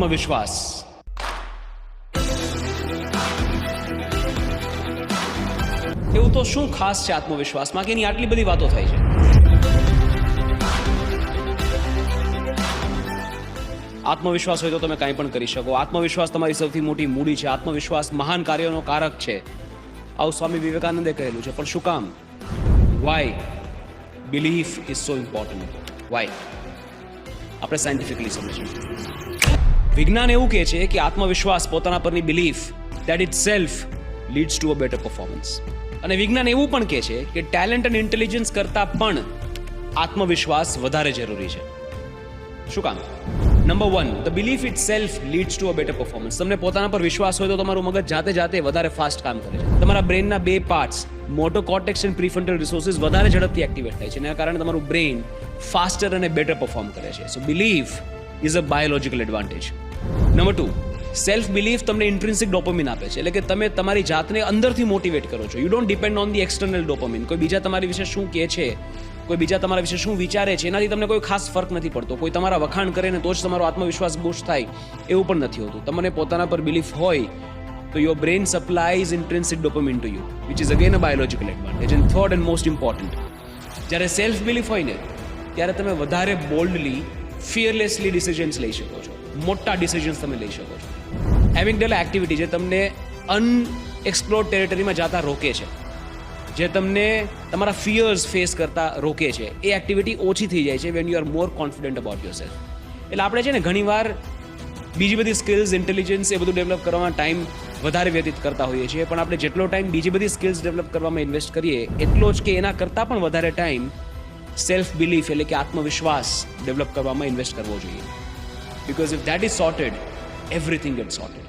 આત્મવિશ્વાસ. એવું તો શું ખાસ છે આત્મવિશ્વાસમાં કે એની આટલી બધી વાતો થાય છે? આત્મવિશ્વાસ હોય તો તમે કાંઈ પણ કરી શકો. આત્મવિશ્વાસ તમારી સૌથી મોટી મૂડી છે. આત્મવિશ્વાસ મહાન કાર્યોનો કારક છે. આવું સ્વામી વિવેકાનંદે કહેલું છે. પણ શું કામ? Why belief is so important. Why? આપણે સાયન્ટિફિકલી સમજીએ. વિજ્ઞાન એવું કહે છે કે આત્મવિશ્વાસ, પોતાના પરની belief, that itself leads to a better performance. અને વિજ્ઞાન એવું પણ કહે છે કે ટેલેન્ટ અને ઇન્ટેલિજન્સ કરતાં પણ આત્મવિશ્વાસ વધારે જરૂરી છે. શું કામ? Number 1, the belief itself leads to a better performance. તમને પોતાના પર વિશ્વાસ હોય તો તમારું મગજ જાતે વધારે ફાસ્ટ કામ કરે છે. તમારા બ્રેનના 2 પાર્ટ્સ, મોટો કોર્ટેક્સ અને પ્રીફ્રન્ટલ રિસોર્સિસ વધારે ઝડપથી એક્ટિવેટ થાય છે. એના કારણે તમારું બ્રેન ફાસ્ટર અને બેટર પરફોર્મ કરે છે. So belief is a biological advantage. Number 2, self belief તમને ઇન્ટ્રિન્સિક ડોપામિન આપે છે. એટલે કે તમે તમારી જાતને અંદરથી મોટિવેટ કરો છો. You don't depend on the external dopamine. કોઈ બીજા તમારી વિશે શું કહે છે, કોઈ બીજા તમારા વિશે શું વિચારે છે, એનાથી તમને કોઈ ખાસ ફરક નથી પડતો. કોઈ તમારા વખાણ કરે ને તો જ તમારો આત્મવિશ્વાસ બૂસ્ટ થાય એવું પણ નથી હોતું. તમને પોતાના પર બિલીફ હોય તો your brain supplies intrinsic dopamine to you, which is again a biological advantage. And third and most important, જ્યારે સેલ્ફ બિલીફ હોય ને ત્યારે તમે વધારે બોલ્ડલી, ફિયરલેસલી ડિસિઝન્સ લઈ શકો છો. મોટા ડિસિઝન્સ તમે લઈ શકો છો. હેવિંગ ડેલ એક્ટિવિટી જે તમને અનએક્સપ્લોર્ડ ટેરિટરીમાં જતા રોકે છે, જે તમને તમારા ફિયર્સ ફેસ કરતા રોકે છે, એ એક્ટિવિટી ઓછી થઈ જાય છે when you are more confident about your self. એટલે આપણે છે ને ઘણીવાર બીજી બધી સ્કિલ્સ, ઇન્ટેલિજન્સ એ બધું ડેવલપ કરવામાં ટાઈમ વધારે વ્યતીત કરતા હોઈએ છીએ. પણ આપણે જેટલો ટાઈમ બીજી બધી સ્કિલ્સ ડેવલપ કરવામાં ઇન્વેસ્ટ કરીએ એટલો જ કે એના કરતાં પણ વધારે ટાઈમ સેલ્ફ બિલીફ એટલે કે આત્મવિશ્વાસ ડેવલપ કરવામાં ઇન્વેસ્ટ કરવો જોઈએ. Because if that is sorted, everything gets sorted.